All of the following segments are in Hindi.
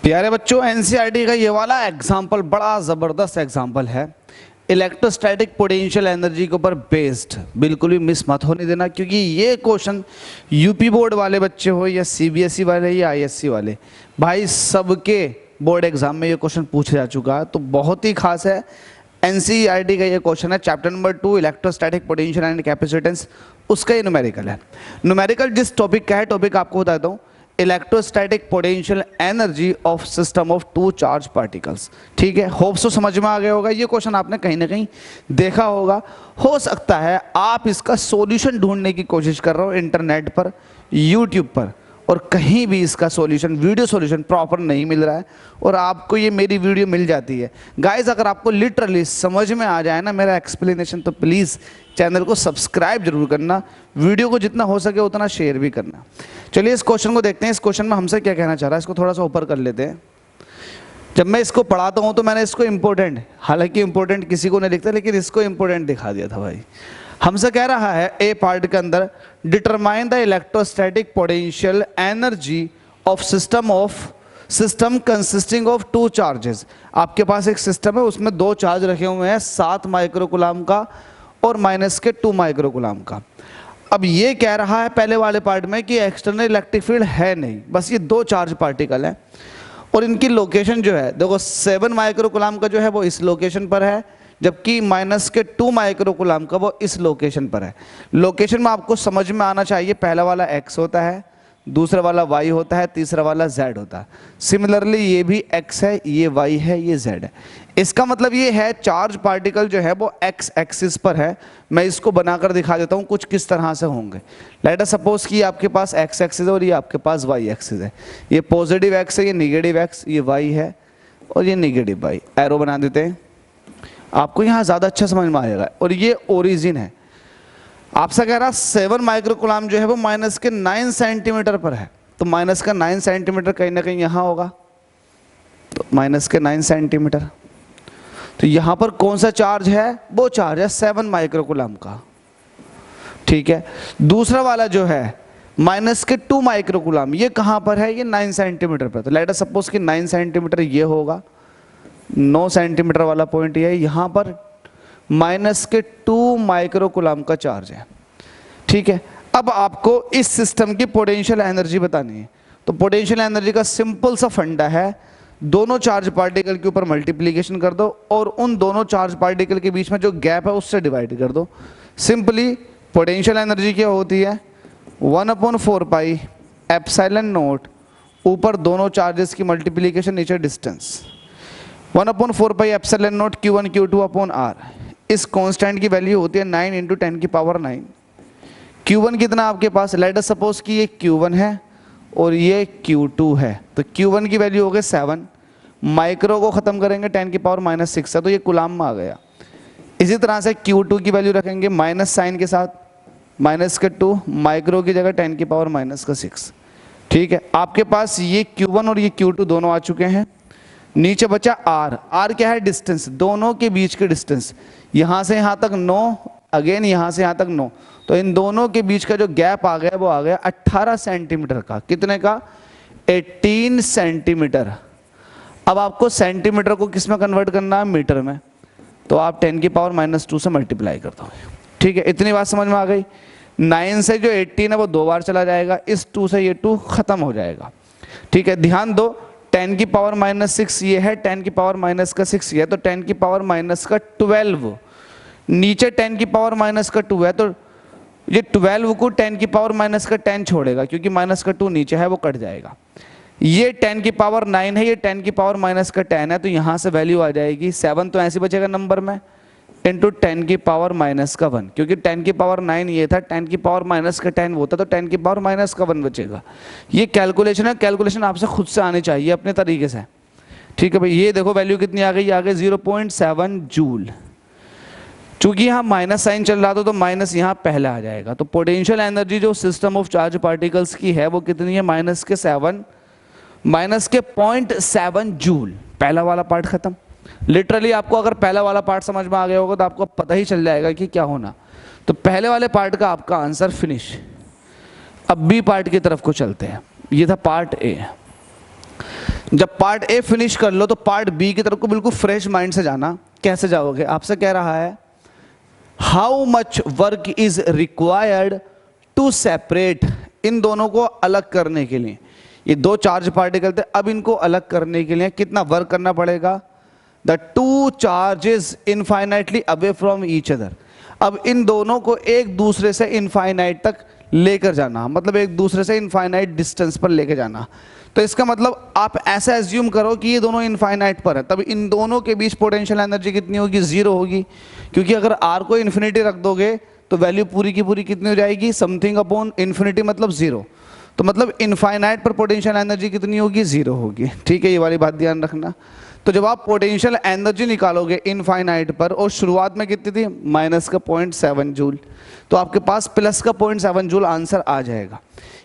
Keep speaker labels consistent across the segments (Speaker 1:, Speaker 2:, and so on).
Speaker 1: प्यारे बच्चों, एनसीईआरटी का ये वाला एग्जाम्पल बड़ा ज़बरदस्त एग्जाम्पल है। इलेक्ट्रोस्टैटिक पोटेंशियल एनर्जी के ऊपर बेस्ड, बिल्कुल भी मिस मत होने देना, क्योंकि ये क्वेश्चन यूपी बोर्ड वाले बच्चे हो या सीबीएसई वाले या आईएससी वाले, भाई सबके बोर्ड एग्जाम में ये क्वेश्चन पूछा जा चुका है। तो बहुत ही खास है। एनसीईआरटी का ये क्वेश्चन है, chapter number 2 electrostatic potential and capacitance, उसका ये न्यूमेरिकल है। न्यूमेरिकल जिस टॉपिक का है, टॉपिक आपको बताता हूँ, electrostatic potential energy of system of two charge particles. ठीक है, होप्स तो समझ में आ गया होगा। ये क्वेश्चन आपने कहीं ना कहीं देखा होगा। हो सकता है आप इसका सॉल्यूशन ढूंढने की कोशिश कर रहे हो इंटरनेट पर, यूट्यूब पर, और कहीं भी इसका सॉल्यूशन, वीडियो सॉल्यूशन प्रॉपर नहीं मिल रहा है, और आपको ये मेरी वीडियो मिल जाती है। गाइस, अगर आपको लिटरली समझ में आ जाए ना मेरा एक्सप्लेनेशन, तो प्लीज़ चैनल को सब्सक्राइब जरूर करना, वीडियो को जितना हो सके उतना शेयर भी करना। चलिए इस क्वेश्चन को देखते हैं। इस क्वेश्चन में हमसे क्या कहना चाह रहा है, इसको थोड़ा सा ऊपर कर लेते हैं। जब मैं इसको पढ़ाता हूँ तो मैंने इसको इम्पोर्टेंट, हालांकि इम्पोर्टेंट किसी को नहीं लिखता, लेकिन इसको इम्पोर्टेंट दिखा दिया था भाई। हमसे कह रहा है ए पार्ट के अंदर, determine the electrostatic potential energy of system consisting of two charges. आपके पास एक सिस्टम है, उसमें दो चार्ज रखे हुए हैं, 7 माइक्रोकुलाम का और माइनस के 2 माइक्रोकुलाम का। अब ये कह रहा है पहले वाले पार्ट में कि एक्सटर्नल इलेक्ट्रिक फील्ड है नहीं, बस ये दो चार्ज पार्टिकल हैं, और इनकी लोकेशन जो है, देखो 7 माइक्रोकुलाम का जो है वो इस लोकेशन पर है, जबकि माइनस के 2 माइक्रोकुलाम का वो इस लोकेशन पर है। लोकेशन में आपको समझ में आना चाहिए, पहला वाला x होता है, दूसरा वाला y होता है, तीसरा वाला z होता है। सिमिलरली ये भी x है, ये y है, ये z है। इसका मतलब ये है चार्ज पार्टिकल जो है वो x एक्सिस पर है। मैं इसको बनाकर दिखा देता हूँ कुछ किस तरह से होंगे। लेट अस सपोज कि आपके पास x एक्सिस है और ये आपके पास y एक्सिस है। ये पॉजिटिव x है, ये नेगेटिव x, ये y है और ये नेगेटिव y। एरो बना देते हैं, आपको यहाँ ज़्यादा अच्छा समझ में आएगा। और ये ओरिजिन है। आपसे कह रहा 7 माइक्रोकुलाम जो है वो माइनस के 9 सेंटीमीटर पर है, तो माइनस का 9 सेंटीमीटर कहीं ना कहीं यहाँ होगा, तो माइनस के 9 सेंटीमीटर। तो यहाँ पर कौन सा चार्ज है, वो चार्ज है 7 माइक्रोकुलाम का। ठीक है, दूसरा वाला जो है माइनस के 2 माइक्रोकुलाम, ये कहाँ पर है, ये 9 सेंटीमीटर पर। तो लेट अस सपोज कि 9 सेंटीमीटर ये होगा, 9 सेंटीमीटर वाला पॉइंट ये है, यहाँ पर माइनस के 2 माइक्रोकुलाम का चार्ज है। ठीक है, अब आपको इस सिस्टम की पोटेंशियल एनर्जी बतानी है। तो पोटेंशियल एनर्जी का सिंपल सा फंडा है, दोनों चार्ज पार्टिकल के ऊपर मल्टीप्लिकेशन कर दो और उन दोनों चार्ज पार्टिकल के बीच में जो गैप है उससे डिवाइड कर दो। सिंपली पोटेंशियल एनर्जी क्या होती है, 1/4 पाई एप्सिलॉन नॉट, ऊपर दोनों चार्जेस की मल्टीप्लिकेशन, नीचे distance, 1/4 pi epsilon not Q1 Q2 upon R। इस कांस्टेंट की वैल्यू होती है 9 × 10 की पावर 9। Q1 कितना आपके पास, लेट अस सपोज कि ये Q1 है और ये Q2 है, तो Q1 की वैल्यू हो गई 7, माइक्रो को ख़त्म करेंगे 10 की पावर -6 है, तो ये कुलाम में आ गया। इसी तरह से Q2 की वैल्यू रखेंगे माइनस साइन के साथ, माइनस के 2, माइक्रो की जगह 10 की पावर -6। ठीक है, आपके पास ये Q1 और ये Q2 दोनों आ चुके हैं। नीचे बचा R। R क्या है, डिस्टेंस, दोनों के बीच की डिस्टेंस, यहाँ से यहाँ तक 9, अगेन यहाँ से यहाँ तक 9, तो इन दोनों के बीच का जो गैप आ गया वो आ गया 18 सेंटीमीटर का। कितने का, 18 सेंटीमीटर। अब आपको सेंटीमीटर को किस में कन्वर्ट करना है, मीटर में, तो आप 10 की पावर -2 से मल्टीप्लाई कर दो। ठीक है, इतनी बात समझ में आ गई। 9 से जो 18 है वो 2 बार चला जाएगा, इस 2 से ये 2 खत्म हो जाएगा। ठीक है, ध्यान दो, 10 की पावर -6 ये है, 10 की पावर -6 ये है, तो 10 की पावर -12, नीचे 10 की पावर -2 है, तो ये 12 को 10 की पावर -10 छोड़ेगा, क्योंकि -2 नीचे है, वो कट जाएगा। ये 10 की पावर 9 है, ये 10 की पावर -10 है, तो यहाँ से वैल्यू आ जाएगी 7, तो ऐसे बचेगा नंबर में, इंटू 10 की पावर -1, क्योंकि 10 की पावर 9 ये था, 10 की पावर -10 वो था, तो 10 की पावर -1 बचेगा। ये कैलकुलेशन है, कैलकुलेशन आपसे खुद से आनी चाहिए अपने तरीके से। ठीक है भाई, ये देखो वैल्यू कितनी आ गई, 0.7 जूल। चूंकि यहाँ माइनस साइन चल रहा था तो माइनस यहाँ पहले आ जाएगा। तो पोटेंशियल एनर्जी जो सिस्टम ऑफ चार्ज पार्टिकल्स की है वो कितनी है, -0.7 जूल। पहला वाला पार्ट खत्म। लिटरली आपको अगर पहला वाला पार्ट समझ में आ गया होगा तो आपको पता ही चल जाएगा कि क्या होना। तो पहले वाले पार्ट का आपका आंसर फिनिश। अब बी पार्ट की तरफ को चलते हैं। ये था पार्ट ए। जब पार्ट ए फिनिश कर लो तो पार्ट बी की तरफ को बिल्कुल फ्रेश माइंड से जाना। कैसे जाओगे? आपसे कह रहा है how much work is required to separate, इन दोनों को अलग करने के लिए, ये दो चार्ज पार्टिकल थे, अब इनको अलग करने के लिए कितना वर्क करना पड़ेगा? The two charges infinitely away from each other. अब इन दोनों को एक दूसरे से इनफाइनाइट तक लेकर जाना, मतलब एक दूसरे से इनफाइनाइट डिस्टेंस पर लेकर जाना। तो इसका मतलब आप ऐसा एज्यूम करो कि ये दोनों इनफाइनाइट पर है, तब इन दोनों के बीच पोटेंशियल एनर्जी कितनी होगी? जीरो होगी, क्योंकि अगर आर को इन्फिनिटी रख दोगे तो वैल्यू पूरी की पूरी कितनी हो जाएगी? समथिंग अपॉन इन्फिनिटी मतलब जीरो। तो मतलब इनफाइनाइट पर पोटेंशियल एनर्जी कितनी होगी? जीरो होगी। ठीक है, ये वाली बात ध्यान रखना। तो जब आप पोटेंशियल एनर्जी निकालोगे इनफाइनाइट पर, और शुरुआत में कितनी थी? माइनस का 0.7 जूल, तो आपके पास प्लस का 0.7 जूल आंसर आ जाएगा।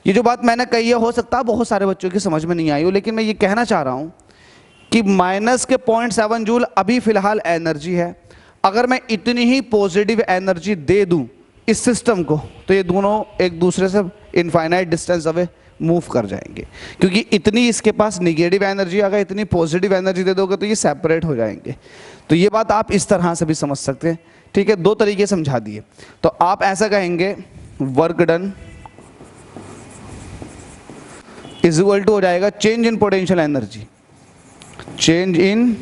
Speaker 1: ये जो बात मैंने कही है हो सकता है बहुत सारे बच्चों की समझ में नहीं आई हो, लेकिन मैं ये कहना चाह रहा हूँ कि माइनस के 0.7 जूल अभी फिलहाल एनर्जी है। अगर मैं इतनी ही पॉजिटिव एनर्जी दे दूँ इस सिस्टम को, तो ये दोनों एक दूसरे से इनफाइनाइट डिस्टेंस अवे मूव कर जाएंगे, क्योंकि इतनी इसके पास निगेटिव एनर्जी अगर इतनी पॉजिटिव एनर्जी दे दोगे तो ये सेपरेट हो जाएंगे। तो ये बात आप इस तरह से भी समझ सकते हैं। ठीक है, दो तरीके समझा दिए। तो आप ऐसा कहेंगे work done is equal to हो जाएगा change in potential energy, change in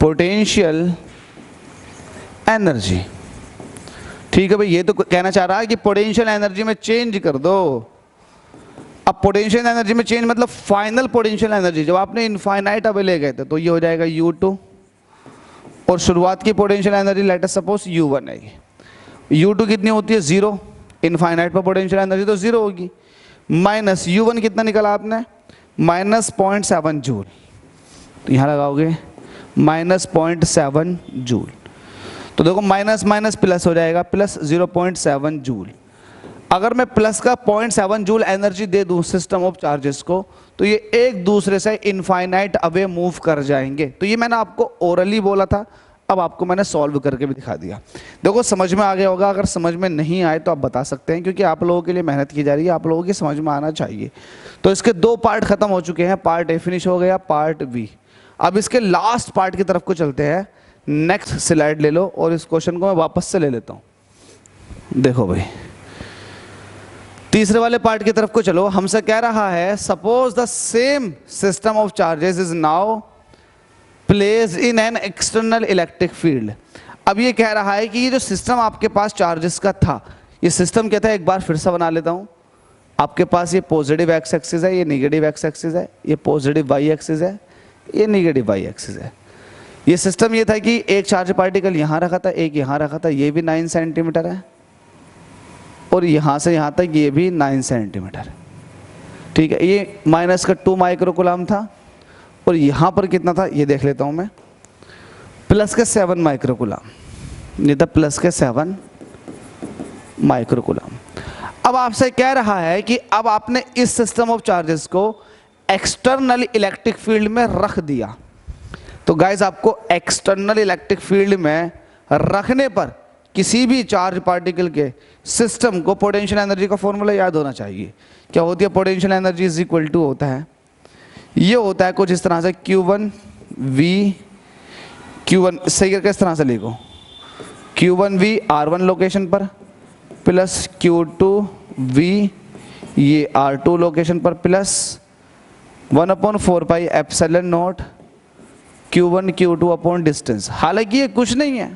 Speaker 1: potential energy. ठीक है भाई, ये तो कहना चाह रहा है कि पोटेंशियल एनर्जी में चेंज कर दो। अब पोटेंशियल एनर्जी में चेंज मतलब फाइनल पोटेंशियल एनर्जी, जब आपने इनफाइनाइट अवे ले गए थे तो ये हो जाएगा U2, और शुरुआत की potential energy let us suppose U1 है। U2 कितनी होती है? जीरो। इनफाइनाइट पर पोटेंशियल एनर्जी तो जीरो होगी, माइनस U1 कितना निकाला आपने? Minus 0.7 joule. तो यहाँ लगाओगे माइनस 0.7 जूल, तो देखो माइनस माइनस प्लस हो जाएगा, प्लस 0.7 जूल। अगर मैं प्लस का 0.7 जूल एनर्जी दे दूं सिस्टम ऑफ चार्जेस को, तो ये एक दूसरे से इनफाइनाइट अवे मूव कर जाएंगे। तो ये मैंने आपको ओरली बोला था, अब आपको मैंने सॉल्व करके भी दिखा दिया। देखो समझ में आ गया होगा, अगर समझ में नहीं आए तो आप बता सकते हैं, क्योंकि आप लोगों के लिए मेहनत की जा रही है, आप लोगों की समझ में आना चाहिए। तो इसके दो पार्ट खत्म हो चुके हैं, पार्ट ए फिनिश हो गया, पार्ट बी। अब इसके लास्ट पार्ट की तरफ को चलते हैं। नेक्स्ट स्लाइड ले लो, और इस क्वेश्चन को मैं वापस से ले लेता हूं। देखो भाई, तीसरे वाले पार्ट की तरफ को चलो। हमसे कह रहा है suppose the same system of charges is now placed in an external electric field. अब ये कह रहा है कि ये जो सिस्टम आपके पास चार्जेस का था, ये सिस्टम क्या था? एक बार फिर से बना लेता हूं। आपके पास ये पॉजिटिव एक्स एक्सिस है, ये नेगेटिव एक्स एक्सिस है, ये पॉजिटिव वाई एक्सिस है, ये नेगेटिव वाई एक्सिस है। ये सिस्टम ये था कि एक चार्ज पार्टिकल यहाँ रखा था, एक यहाँ रखा था, ये भी 9 सेंटीमीटर है, और यहाँ से यहाँ तक ये भी 9 सेंटीमीटर है। ठीक है, ये माइनस का 2 माइक्रोकुलाम था, और यहाँ पर कितना था ये देख लेता हूँ मैं, प्लस के 7 माइक्रोकुलाम। ये था प्लस के 7 माइक्रोकुलाम। अब आपसे कह रहा है कि अब आपने इस सिस्टम ऑफ चार्जेस को एक्सटर्नल इलेक्ट्रिक फील्ड में रख दिया। तो गाइज आपको एक्सटर्नल इलेक्ट्रिक फील्ड में रखने पर किसी भी चार्ज पार्टिकल के सिस्टम को पोटेंशियल एनर्जी का फॉर्मूला याद होना चाहिए। क्या होती है? Potential energy is equal to होता है, ये होता है कुछ इस तरह से Q1 V Q1, सही करके इस तरह से लिखो, Q1 V R1 लोकेशन पर प्लस Q2 V ये R2 लोकेशन पर plus 1/4 pi epsilon not Q1 Q2 upon distance. हालांकि ये कुछ नहीं है,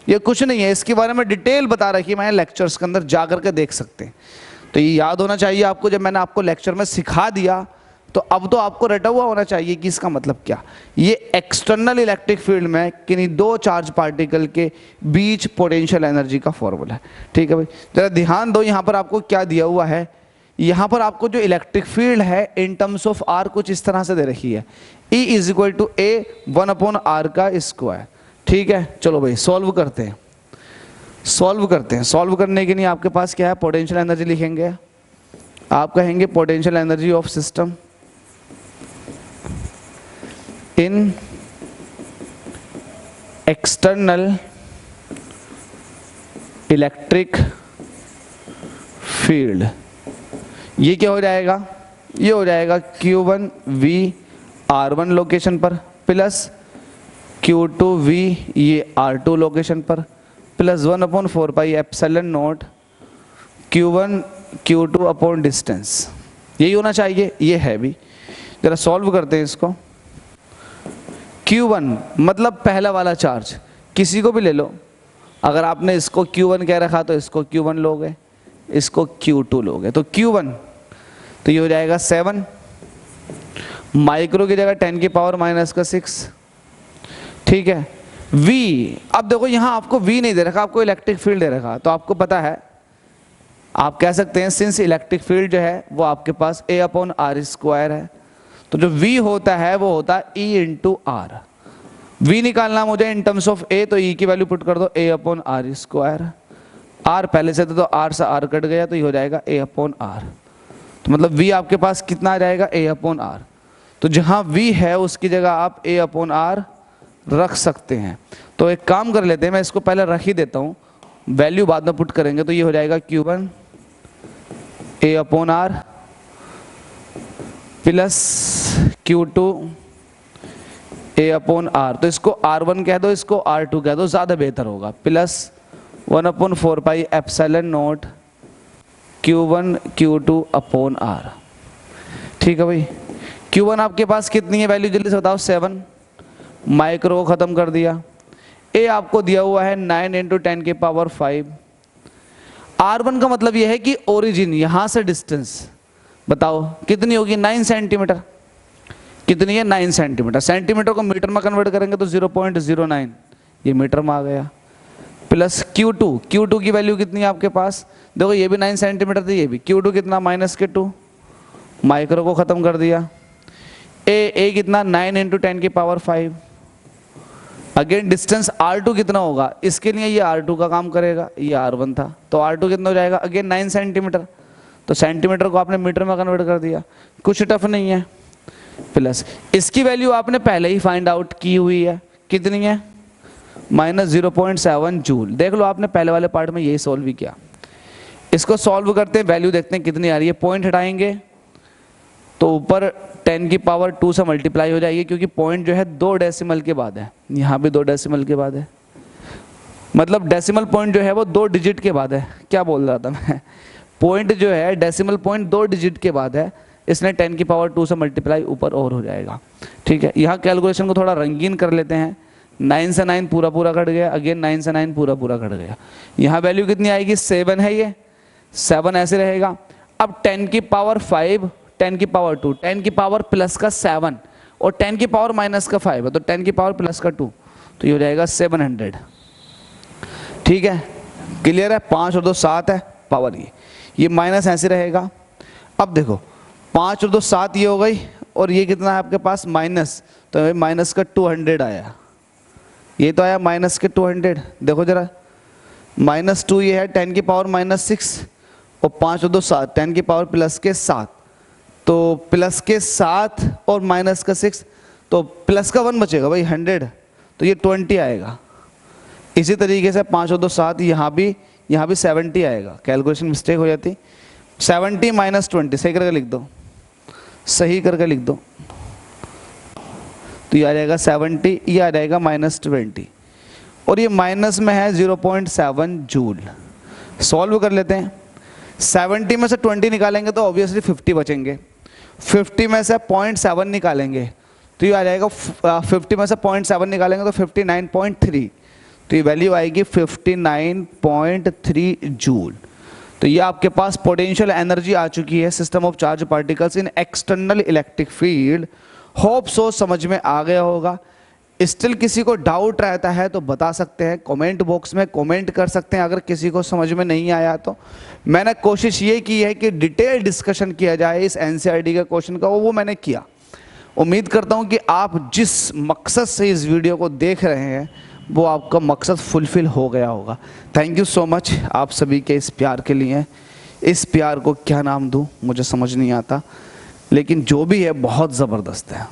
Speaker 1: ये कुछ नहीं है, इसके बारे में डिटेल बता रखी है मैंने लेक्चर्स के अंदर, जा करके देख सकते हैं। तो ये याद होना चाहिए आपको, जब मैंने आपको लेक्चर में सिखा दिया तो अब तो आपको रटा हुआ होना चाहिए कि इसका मतलब क्या। ये एक्सटर्नल इलेक्ट्रिक फील्ड में किन्हीं दो चार्ज पार्टिकल के बीच पोटेंशियल एनर्जी का फॉर्मूला है। ठीक है भाई, जरा ध्यान दो, यहाँ पर आपको क्या दिया हुआ है। यहाँ पर आपको जो इलेक्ट्रिक फील्ड है इन टर्म्स ऑफ आर कुछ इस तरह से दे रखी है, E is equal to A 1/r का स्क्वायर। ठीक है, चलो भाई सॉल्व करते हैं, सॉल्व करते हैं। सॉल्व करने के लिए आपके पास क्या है? पोटेंशियल एनर्जी लिखेंगे, आप कहेंगे potential energy of system in external electric field. ये क्या हो जाएगा? ये हो जाएगा Q1V R1 लोकेशन पर प्लस Q2V ये R2 लोकेशन पर plus 1/4 pi epsilon not Q1 Q2 upon distance. यही होना चाहिए, ये है भी। जरा सॉल्व करते हैं इसको। Q1 मतलब पहला वाला चार्ज, किसी को भी ले लो, अगर आपने इसको Q1 कह रखा तो इसको Q1 लोगे, इसको Q2 लोगे, तो Q1 तो ये हो जाएगा 7 माइक्रो की जगह 10 की पावर -6, ठीक है। V, अब देखो यहाँ आपको V नहीं दे रखा, आपको इलेक्ट्रिक फील्ड दे रखा, तो आपको पता है, आप कह सकते हैं सिंस इलेक्ट्रिक फील्ड जो है वो आपके पास A/r² है, तो जो V होता है वो होता है E/r। V निकालना मुझे इन टर्म्स ऑफ A, तो E की वैल्यू पुट कर दो A/r²। R पहले से तो R से R कट गया, तो ये हो जाएगा A/r। तो मतलब V आपके पास कितना आ जाएगा A/r। तो जहाँ V है उसकी जगह आप A/r रख सकते हैं। तो एक काम कर लेते हैं, मैं इसको पहले रख ही देता हूँ, वैल्यू बाद में पुट करेंगे। तो ये हो जाएगा Q1 A/r plus Q2 A/r। तो इसको R1 कह दो, इसको R2 कह दो, ज़्यादा बेहतर होगा। Plus 1/4 pi epsilon not Q1 Q2 upon R। ठीक है भाई। Q1 आपके पास कितनी है वैल्यू, जल्दी से बताओ। 7 माइक्रो को ख़त्म कर दिया। A आपको दिया हुआ है 9 × 10 की पावर 5। R1 का मतलब यह है कि ओरिजिन, यहाँ से डिस्टेंस बताओ कितनी होगी, 9 सेंटीमीटर। कितनी है, 9 सेंटीमीटर। सेंटीमीटर को मीटर में कन्वर्ट करेंगे तो 0.09, ये मीटर में आ गया। प्लस Q2 की वैल्यू कितनी है आपके पास, देखो ये भी 9 सेंटीमीटर थी, ये भी। Q2 कितना, -2 माइक्रो को ख़त्म कर दिया। A कितना, 9 × 10 की पावर 5। अगेन डिस्टेंस R2 कितना होगा, इसके लिए ये R2 का काम करेगा, ये R1 था, तो R2 कितना हो जाएगा, अगेन 9 सेंटीमीटर। तो सेंटीमीटर को आपने मीटर में कन्वर्ट कर दिया, कुछ टफ नहीं है। प्लस इसकी वैल्यू आपने पहले ही फाइंड आउट की हुई है, कितनी है, -0.7 जूल। देख लो, आपने पहले वाले पार्ट में यही सॉल्व भी किया। इसको सॉल्व करते हैं, वैल्यू देखते हैं कितनी आ रही है। पॉइंट हटाएंगे तो ऊपर 10 की पावर 2 से मल्टीप्लाई हो जाएगी, क्योंकि पॉइंट जो है 2 डेसिमल के बाद है, यहाँ भी 2 डेसिमल के बाद है, मतलब डेसिमल पॉइंट जो है वो 2 डिजिट के बाद है। क्या बोल रहा था मैं, पॉइंट जो है डेसिमल पॉइंट 2 डिजिट के बाद है, इसने 10 की पावर 2 से मल्टीप्लाई ऊपर और हो जाएगा। ठीक है, यहाँ कैलकुलेशन को थोड़ा रंगीन कर लेते हैं। 9 से 9 पूरा पूरा कट गया, अगेन 9 से 9 पूरा पूरा कट गया। यहाँ वैल्यू कितनी आएगी, 7 है, ये 7 ऐसे रहेगा। अब 10 की पावर 5, 10 की पावर 2, 10 की पावर प्लस का 7 और 10 की पावर माइनस का 5 है, तो 10 की पावर प्लस का 2, तो ये हो जाएगा 700। ठीक है, क्लियर है। 5 और 2 7 है पावर, ये माइनस ऐसे रहेगा। अब देखो 5 और 2 7 ये हो गई, और ये कितना है आपके पास, माइनस, तो माइनस का 200 आया। ये तो आया माइनस के 200, देखो जरा, -2 ये है 10 की पावर -6, और 5 और 2 7, 10 की पावर प्लस के 7, तो प्लस के 7 और माइनस का 6, तो प्लस का 1 बचेगा भाई 100, तो ये 20 आएगा। इसी तरीके से 5 और 2 7, यहाँ भी 70 आएगा। कैलकुलेशन मिस्टेक हो जाती, 70 - 20 सही करके लिख दो, सही करके लिख दो, तो ये आ जाएगा 70, ये आ जाएगा -20, और ये माइनस में है 0.7 जूल। सॉल्व कर लेते हैं। 70 में से 20 निकालेंगे तो ऑब्वियसली 50 बचेंगे। 50 में से 0.7 निकालेंगे तो ये आ जाएगा 50 में से 0.7 निकालेंगे तो 59.3, तो ये वैल्यू आएगी 59.3 जूल। तो ये आपके पास पोटेंशियल एनर्जी आ चुकी है system of charge particles in external electric field. Hope so समझ में आ गया होगा। स्टिल किसी को डाउट रहता है तो बता सकते हैं, कमेंट बॉक्स में कमेंट कर सकते हैं। अगर किसी को समझ में नहीं आया तो मैंने कोशिश ये की है कि डिटेल डिस्कशन किया जाए इस एनसीईआरटी के क्वेश्चन का, वो मैंने किया। उम्मीद करता हूँ कि आप जिस मकसद से इस वीडियो को देख रहे हैं वो आपका मकसद फुलफिल हो गया होगा। थैंक यू सो मच आप सभी के इस प्यार के लिए। इस प्यार को क्या नाम दूँ मुझे समझ नहीं आता, लेकिन जो भी है बहुत ज़बरदस्त है।